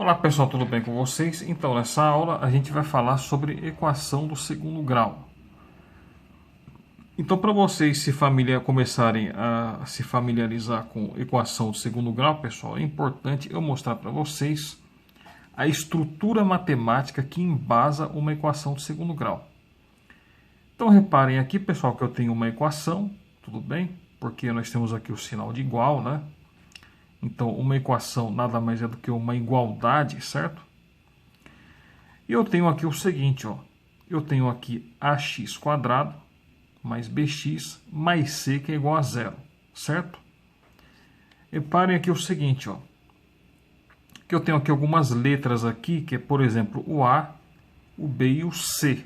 Olá pessoal, tudo bem com vocês? Então, nessa aula a gente vai falar sobre equação do segundo grau. Então, para vocês começarem a se familiarizar com equação do segundo grau, pessoal, é importante eu mostrar para vocês a estrutura matemática que embasa uma equação do segundo grau. Então, reparem aqui, pessoal, que eu tenho uma equação, tudo bem? Porque nós temos aqui o sinal de igual, né? Então, uma equação nada mais é do que uma igualdade, certo? E eu tenho aqui o seguinte, ó. Eu tenho aqui ax quadrado mais bx mais c que é igual a zero, certo? Reparem aqui o seguinte, ó. Que eu tenho aqui algumas letras aqui, que é, por exemplo, o A, o B e o C.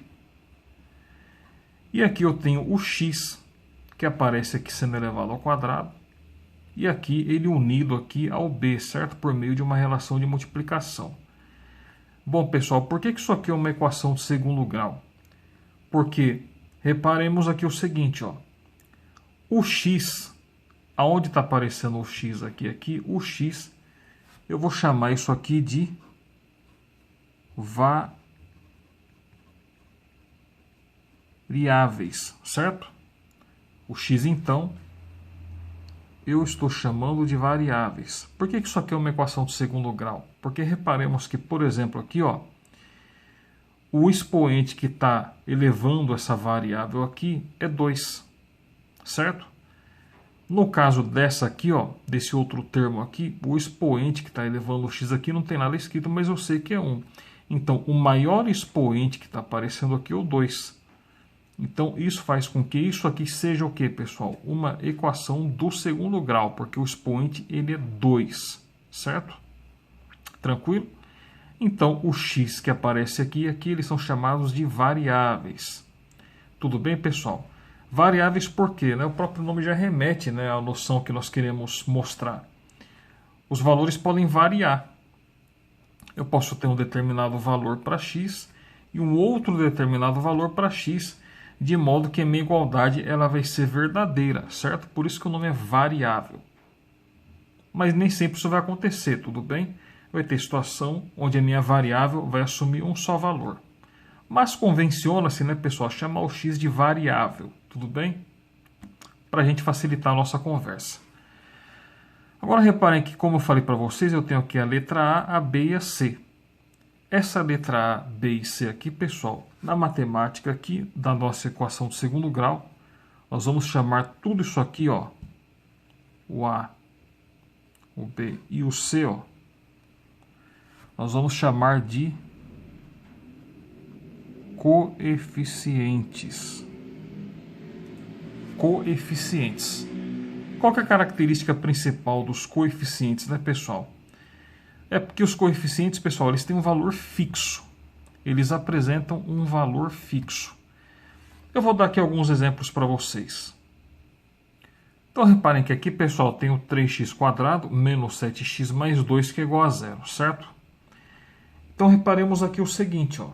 E aqui eu tenho o x, que aparece aqui sendo elevado ao quadrado. E aqui ele unido aqui ao B, certo? Por meio de uma relação de multiplicação. Bom, pessoal, por que isso aqui é uma equação de segundo grau? Porque, reparemos aqui o seguinte, ó. O x, aonde está aparecendo o x aqui, o x, eu vou chamar isso aqui de variáveis, certo? O x, então, eu estou chamando de variáveis. Por que isso aqui é uma equação de segundo grau? Porque reparemos que, por exemplo, aqui, ó, o expoente que está elevando essa variável aqui é 2, certo? No caso dessa aqui, ó, desse outro termo aqui, o expoente que está elevando o x aqui não tem nada escrito, mas eu sei que é 1. Então, o maior expoente que está aparecendo aqui é o 2. Então, isso faz com que isso aqui seja o que, pessoal? Uma equação do segundo grau, porque o expoente ele é 2, certo? Tranquilo? Então, o x que aparece aqui e aqui, eles são chamados de variáveis. Tudo bem, pessoal? Variáveis por quê? Né? O próprio nome já remete, né, à noção que nós queremos mostrar. Os valores podem variar. Eu posso ter um determinado valor para x e um outro determinado valor para x, de modo que a minha igualdade ela vai ser verdadeira, certo? Por isso que o nome é variável. Mas nem sempre isso vai acontecer, tudo bem? Vai ter situação onde a minha variável vai assumir um só valor. Mas convenciona-se, né, pessoal, chamar o x de variável, tudo bem? Para a gente facilitar a nossa conversa. Agora reparem que, como eu falei para vocês, eu tenho aqui a letra A, a B e a C. Essa letra A, B e C aqui, pessoal, na matemática aqui da nossa equação de segundo grau, nós vamos chamar tudo isso aqui, ó, o A, o B e o C, ó, nós vamos chamar de coeficientes. Coeficientes. Qual que é a característica principal dos coeficientes, né, pessoal? É porque os coeficientes, pessoal, eles têm um valor fixo. Eles apresentam um valor fixo. Eu vou dar aqui alguns exemplos para vocês. Então, reparem que aqui, pessoal, tem o 3x² menos 7x mais 2, que é igual a zero, certo? Então, reparemos aqui o seguinte, ó.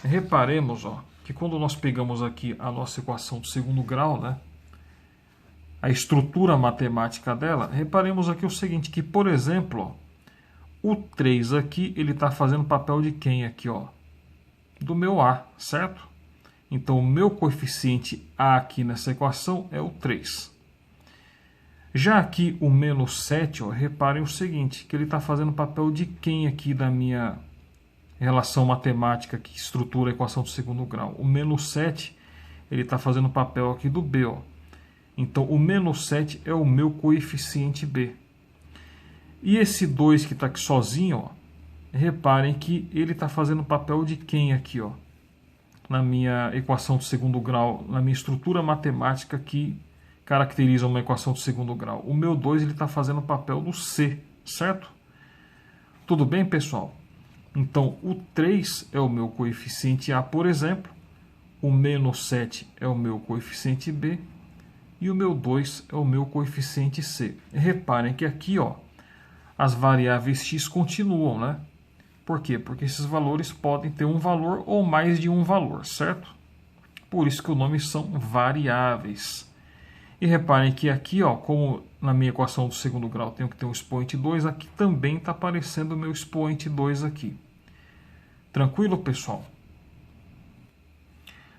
Reparemos, ó, que quando nós pegamos aqui a nossa equação do segundo grau, né, a estrutura matemática dela, reparemos aqui o seguinte, que, por exemplo, ó, o 3 aqui, ele está fazendo papel de quem aqui, ó? Do meu A, certo? Então, o meu coeficiente A aqui nessa equação é o 3. Já aqui, o menos 7, ó, reparem o seguinte, que ele está fazendo papel de quem aqui da minha relação matemática que estrutura a equação do segundo grau? O menos 7, ele está fazendo papel aqui do B, ó. Então, o menos 7 é o meu coeficiente B. E esse 2 que está aqui sozinho, ó, reparem que ele está fazendo papel de quem aqui, ó, na minha equação do segundo grau, na minha estrutura matemática que caracteriza uma equação do segundo grau. O meu 2 ele está fazendo papel do C, certo? Tudo bem, pessoal? Então, o 3 é o meu coeficiente A, por exemplo, o menos 7 é o meu coeficiente B e o meu 2 é o meu coeficiente C. Reparem que aqui, ó, as variáveis x continuam, né? Por quê? Porque esses valores podem ter um valor ou mais de um valor, certo? Por isso que o nome são variáveis. E reparem que aqui, ó, como na minha equação do segundo grau tenho que ter um expoente 2, aqui também está aparecendo o meu expoente 2 aqui. Tranquilo, pessoal?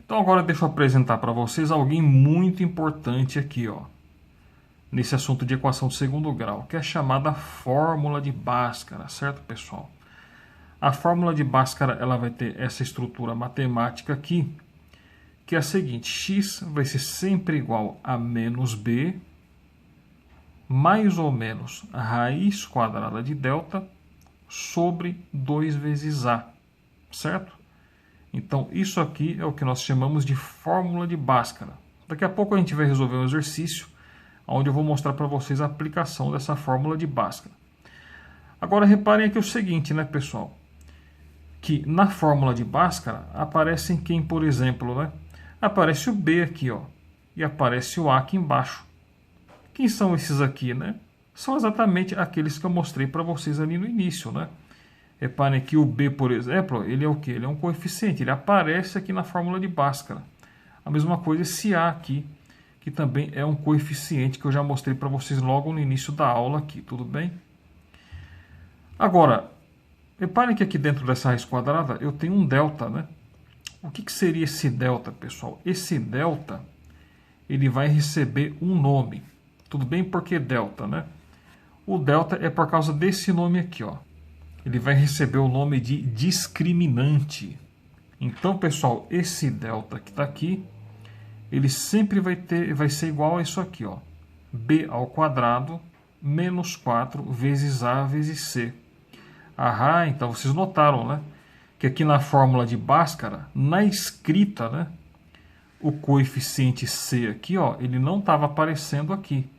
Então agora deixa eu apresentar para vocês alguém muito importante aqui, ó, nesse assunto de equação do segundo grau, que é a chamada fórmula de Bhaskara, certo, pessoal? A fórmula de Bhaskara, ela vai ter essa estrutura matemática aqui, que é a seguinte: x vai ser sempre igual a menos b, mais ou menos a raiz quadrada de delta, sobre 2 vezes a, certo? Então, isso aqui é o que nós chamamos de fórmula de Bhaskara. Daqui a pouco a gente vai resolver um exercício onde eu vou mostrar para vocês a aplicação dessa fórmula de Bhaskara. Agora, reparem aqui o seguinte, né, pessoal? Que na fórmula de Bhaskara aparecem quem, por exemplo, né? Aparece o B aqui, ó, e aparece o A aqui embaixo. Quem são esses aqui, né? São exatamente aqueles que eu mostrei para vocês ali no início, né? Reparem que o B, por exemplo, ele é o quê? Ele é um coeficiente, ele aparece aqui na fórmula de Bhaskara. A mesma coisa esse A aqui, que também é um coeficiente que eu já mostrei para vocês logo no início da aula aqui, tudo bem? Agora, reparem que aqui dentro dessa raiz quadrada eu tenho um delta, né? O que seria esse delta, pessoal? Esse delta, ele vai receber um nome. Tudo bem? Por que delta, né? O delta é por causa desse nome aqui, ó. Ele vai receber o nome de discriminante. Então, pessoal, esse delta que está aqui, ele sempre vai ser igual a isso aqui, ó. B ao quadrado menos 4 vezes A vezes C. Ah, então vocês notaram, né? Que aqui na fórmula de Bhaskara, na escrita, né? O coeficiente C aqui, ó, ele não estava aparecendo aqui.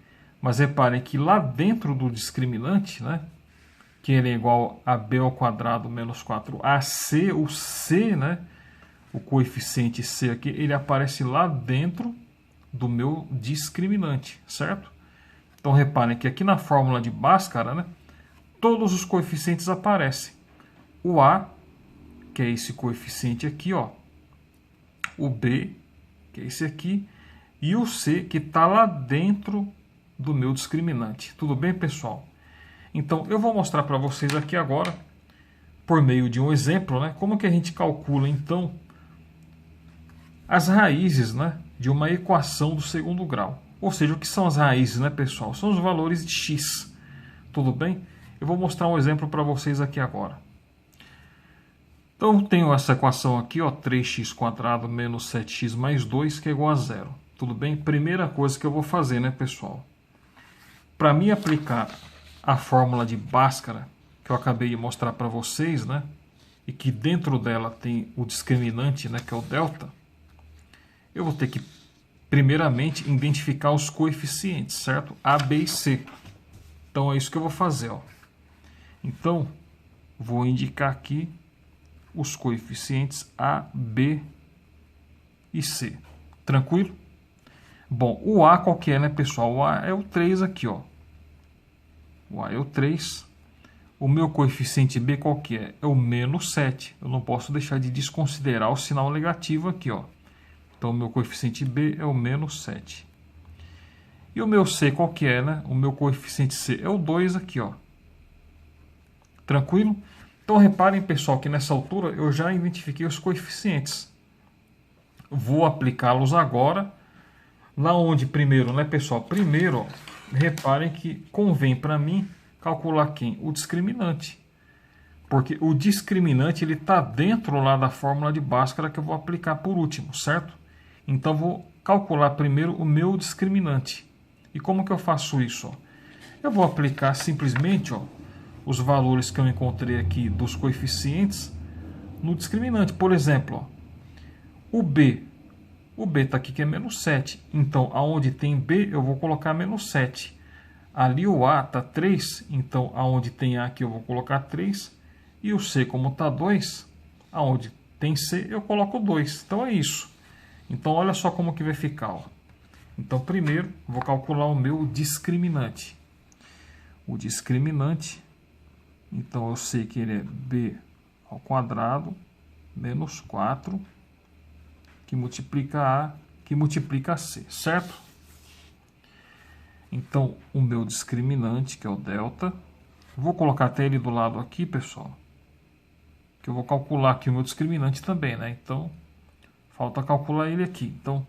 Mas reparem que lá dentro do discriminante, né? Que ele é igual a B ao quadrado menos 4AC, o C, né? O coeficiente C aqui, ele aparece lá dentro do meu discriminante, certo? Então reparem que aqui na fórmula de Bhaskara, né? Todos os coeficientes aparecem. O A, que é esse coeficiente aqui, ó. O B, que é esse aqui. E o C, que está lá dentro do meu discriminante. Tudo bem, pessoal? Então, eu vou mostrar para vocês aqui agora, por meio de um exemplo, né, como que a gente calcula, então, as raízes, né, de uma equação do segundo grau. Ou seja, o que são as raízes, né, pessoal? São os valores de x. Tudo bem? Eu vou mostrar um exemplo para vocês aqui agora. Então, eu tenho essa equação aqui, ó, 3x² menos 7x mais 2, que é igual a 0. Tudo bem? Primeira coisa que eu vou fazer, né, pessoal? Para mim aplicar a fórmula de Bhaskara, que eu acabei de mostrar para vocês, né? E que dentro dela tem o discriminante, né? Que é o delta. Eu vou ter que, primeiramente, identificar os coeficientes, certo? A, B e C. Então, é isso que eu vou fazer, ó. Então, vou indicar aqui os coeficientes A, B e C. Tranquilo? Bom, o A qual que é, né, pessoal? O A é o 3 aqui, ó. O A é o 3. O meu coeficiente B qual que é? É o menos 7. Eu não posso deixar de desconsiderar o sinal negativo aqui, ó. Então, o meu coeficiente B é o menos 7. E o meu C qual que é, né? O meu coeficiente C é o 2 aqui, ó. Tranquilo? Então, reparem, pessoal, que nessa altura eu já identifiquei os coeficientes. Vou aplicá-los agora. Lá onde primeiro, né, pessoal? Primeiro, ó, reparem que convém para mim calcular quem? O discriminante. Porque o discriminante ele está dentro lá da fórmula de Bhaskara que eu vou aplicar por último, certo? Então, vou calcular primeiro o meu discriminante. E como que eu faço isso? Ó? Eu vou aplicar simplesmente, ó, os valores que eu encontrei aqui dos coeficientes no discriminante. Por exemplo, ó, o B está aqui que é menos 7. Então, aonde tem B, eu vou colocar menos 7. Ali o A está 3. Então, aonde tem A aqui, eu vou colocar 3. E o C, como está 2, aonde tem C, eu coloco 2. Então, é isso. Então, olha só como que vai ficar. Ó. Então, primeiro, vou calcular o meu discriminante. O discriminante, então, eu sei que ele é B ao quadrado menos 4, que multiplica A, que multiplica C, certo? Então, o meu discriminante, que é o delta, vou colocar até ele do lado aqui, pessoal, que eu vou calcular aqui o meu discriminante também, né? Então, falta calcular ele aqui. Então,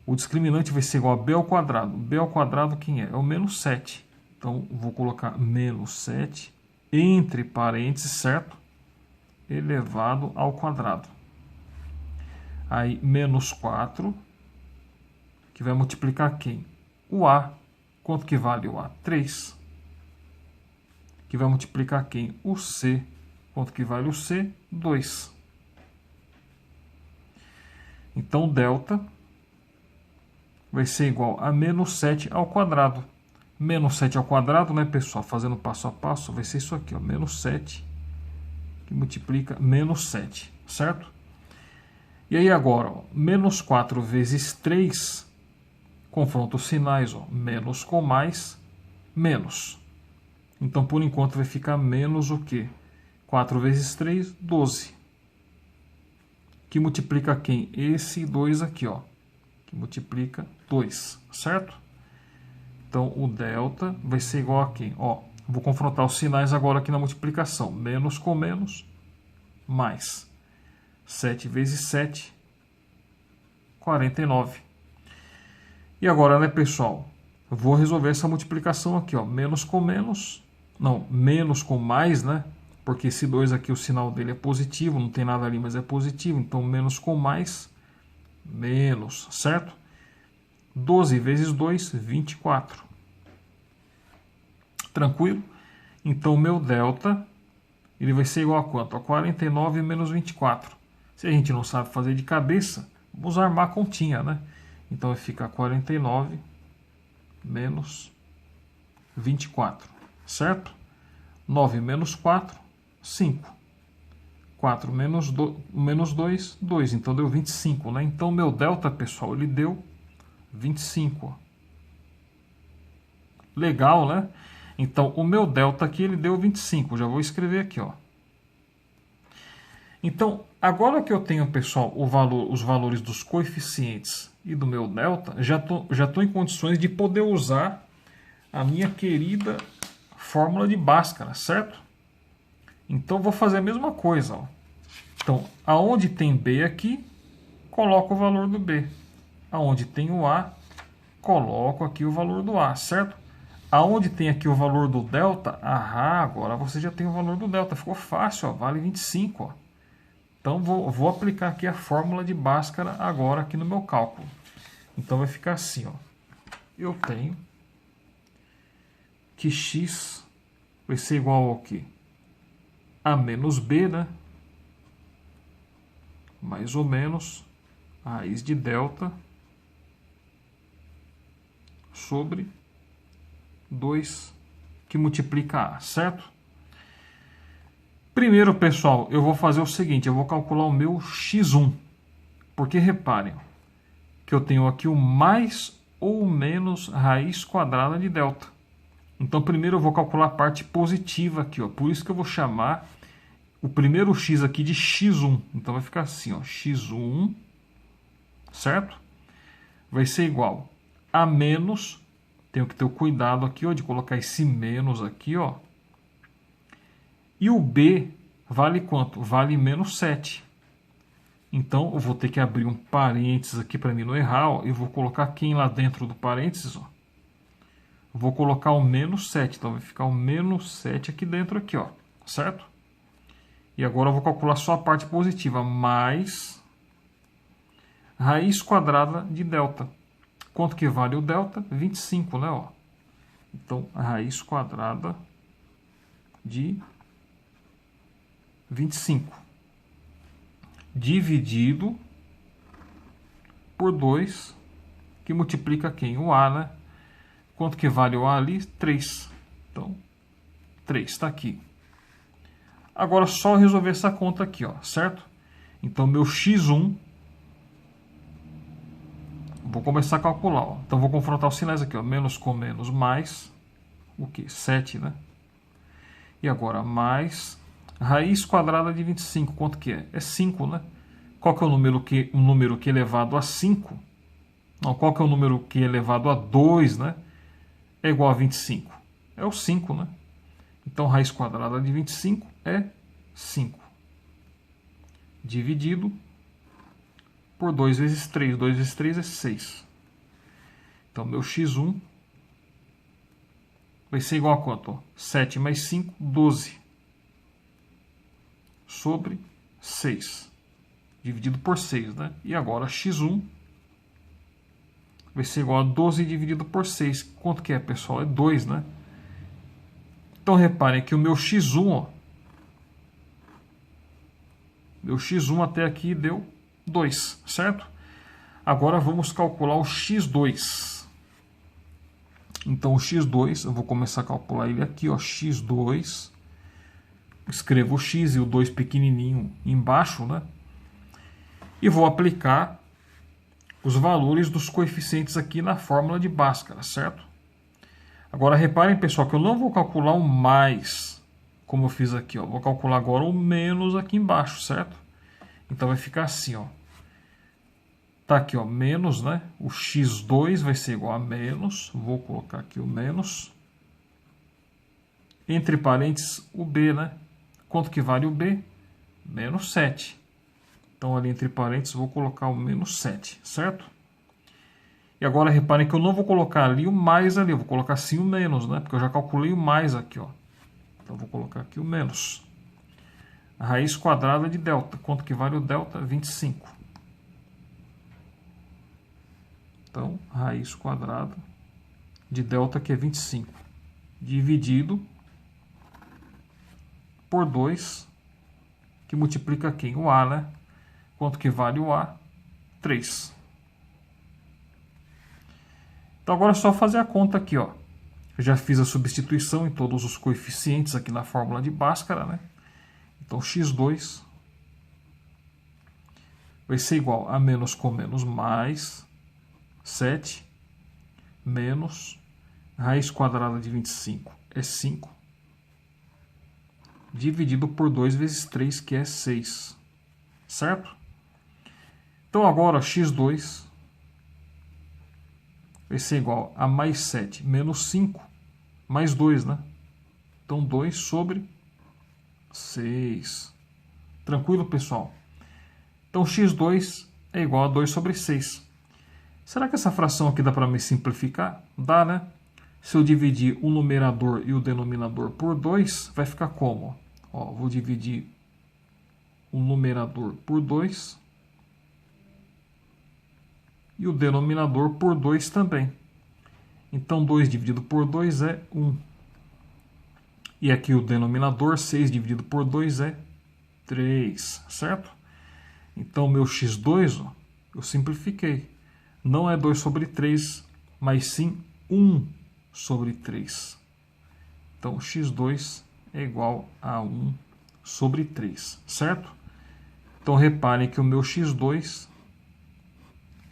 o discriminante vai ser igual a b ao quadrado. B ao quadrado quem é? É o menos 7. Então, vou colocar menos 7 entre parênteses, certo? Elevado ao quadrado. Aí, menos 4, que vai multiplicar quem? O A. Quanto que vale o A? 3. Que vai multiplicar quem? O C. Quanto que vale o C? 2. Então, delta vai ser igual a menos 7 ao quadrado. Menos 7 ao quadrado, né, pessoal? Fazendo passo a passo, vai ser isso aqui, ó, menos 7, que multiplica menos 7, certo? E aí agora, ó, menos 4 vezes 3, confronta os sinais, ó, menos com mais, menos. Então, por enquanto, vai ficar menos o quê? 4 vezes 3, 12. Que multiplica quem? Esse 2 aqui, ó. Que multiplica 2, certo? Então, o delta vai ser igual a quem? Ó, vou confrontar os sinais agora aqui na multiplicação. Menos com menos, mais. 7 vezes 7, 49. E agora, né, pessoal? Eu vou resolver essa multiplicação aqui, ó. Menos com menos, não, menos com mais, né? Porque esse 2 aqui, o sinal dele é positivo, não tem nada ali, mas é positivo. Então, menos com mais, menos, certo? 12 vezes 2, 24. Tranquilo? Então, o meu delta, ele vai ser igual a quanto? A 49 menos 24. Se a gente não sabe fazer de cabeça, vamos armar a continha, né? Então, vai ficar 49 menos 24, certo? 9 menos 4, 5. 4 menos 2, 2. Então, deu 25, né? Então, meu delta, pessoal, ele deu 25. Ó. Legal, né? Então, o meu delta aqui, ele deu 25. Já vou escrever aqui, ó. Então, agora que eu tenho, pessoal, os valores dos coeficientes e do meu delta, já tô em condições de poder usar a minha querida fórmula de Bhaskara, certo? Então, vou fazer a mesma coisa, ó. Então, aonde tem B aqui, coloco o valor do B. Aonde tem o A, coloco aqui o valor do A, certo? Aonde tem aqui o valor do delta, agora você já tem o valor do delta. Ficou fácil, ó, vale 25. Ó. Então, vou aplicar aqui a fórmula de Bhaskara agora aqui no meu cálculo. Então, vai ficar assim, ó. Eu tenho que x vai ser igual ao quê? A menos b, né? Mais ou menos a raiz de delta sobre 2 que multiplica a, certo? Primeiro, pessoal, eu vou fazer o seguinte, eu vou calcular o meu x1. Porque reparem que eu tenho aqui o mais ou menos raiz quadrada de delta. Então, primeiro eu vou calcular a parte positiva aqui, ó. Por isso que eu vou chamar o primeiro x aqui de x1. Então, vai ficar assim, ó, x1, certo? Vai ser igual a menos, tenho que ter o cuidado aqui, ó, de colocar esse menos aqui, ó. E o b vale quanto? Vale menos 7. Então, eu vou ter que abrir um parênteses aqui para mim não errar, ó, e vou colocar quem lá dentro do parênteses, ó. Vou colocar o menos 7, então vai ficar o menos 7 aqui dentro, aqui, ó, certo? E agora eu vou calcular só a parte positiva, mais raiz quadrada de delta. Quanto que vale o delta? 25, né? Ó. Então, a raiz quadrada de 25. Dividido por 2, que multiplica quem? O A, né? Quanto que vale o A ali? 3. Então, 3 está aqui. Agora, só resolver essa conta aqui, ó, certo? Então, meu x1, vou começar a calcular, ó. Então, vou confrontar os sinais aqui, ó. Menos com menos, mais, o quê? 7, né? E agora, mais raiz quadrada de 25, quanto que é? É 5, né? Qual que é o número que é elevado a 5? Não, qual que é o número que é elevado a 2, né? é igual a 25? É o 5, né? Então, raiz quadrada de 25 é 5. Dividido por 2 vezes 3. 2 vezes 3 é 6. Então, meu x1 vai ser igual a quanto? Ó? 7 mais 5, 12. Sobre 6. Dividido por 6, né? E agora, x1 vai ser igual a 12 dividido por 6. Quanto que é, pessoal? É 2, né? Então, reparem que o meu x1, ó, meu x1 até aqui deu 2, certo? Agora vamos calcular o x2. Então, o x2, eu vou começar a calcular ele aqui, ó, x2. Escrevo o x e o 2 pequenininho embaixo, né? E vou aplicar os valores dos coeficientes aqui na fórmula de Bhaskara, certo? Agora, reparem, pessoal, que eu não vou calcular o mais, como eu fiz aqui, ó. Vou calcular agora o menos aqui embaixo, certo? Então, vai ficar assim, ó. Tá aqui, ó, menos, né? O x2 vai ser igual a menos. Vou colocar aqui o menos. Entre parênteses, o b, né? Quanto que vale o b? Menos 7. Então, ali entre parênteses, vou colocar o menos 7, certo? E agora, reparem que eu não vou colocar ali o mais ali. Eu vou colocar sim o menos, né? Porque eu já calculei o mais aqui, ó. Então, vou colocar aqui o menos. A raiz quadrada de delta. Quanto que vale o delta? 25. Então, raiz quadrada de delta, que é 25, dividido por 2, que multiplica quem? O A, né? Quanto que vale o A? 3. Então, agora é só fazer a conta aqui, ó. Eu já fiz a substituição em todos os coeficientes aqui na fórmula de Bhaskara, né? Então, x2 vai ser igual a menos com menos mais 7 menos raiz quadrada de 25 é 5, dividido por 2 vezes 3, que é 6, certo? Então agora x2 vai ser igual a mais 7 menos 5 mais 2, né? Então 2 sobre 6. Tranquilo, pessoal? Então x2 é igual a 2 sobre 6. Será que essa fração aqui dá para me simplificar? Dá, né? Se eu dividir o numerador e o denominador por 2, vai ficar como? Ó, vou dividir o numerador por 2 e o denominador por 2 também. Então, 2 dividido por 2 é 1. E aqui o denominador, 6 dividido por 2 é 3, certo? Então, meu x2, ó, eu simplifiquei. Não é 2 sobre 3, mas sim 1 sobre 3. Então, x2 é igual a 1 sobre 3, certo? Então, reparem que o meu x2,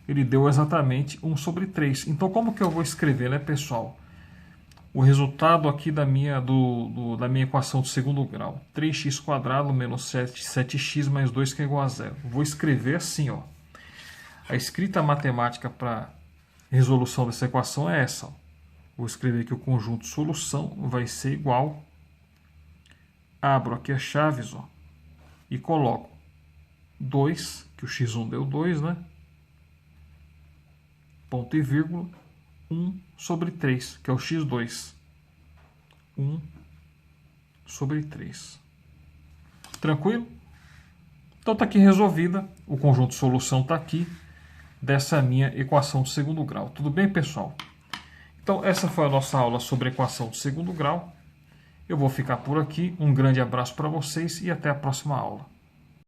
ele deu exatamente 1 sobre 3. Então, como que eu vou escrever, né, pessoal? O resultado aqui da minha equação do segundo grau. 3x² menos 7x mais 2, que é igual a 0. Vou escrever assim, ó. A escrita matemática para resolução dessa equação é essa. Ó. Vou escrever que o conjunto de solução vai ser igual. Abro aqui as chaves, ó, e coloco 2, que o x1 deu 2, né? Ponto e vírgula, 1 sobre 3, que é o x2. 1 sobre 3. Tranquilo? Então está aqui resolvida. O conjunto de solução está aqui dessa minha equação de segundo grau. Tudo bem, pessoal? Então, essa foi a nossa aula sobre equação de segundo grau. Eu vou ficar por aqui. Um grande abraço para vocês e até a próxima aula.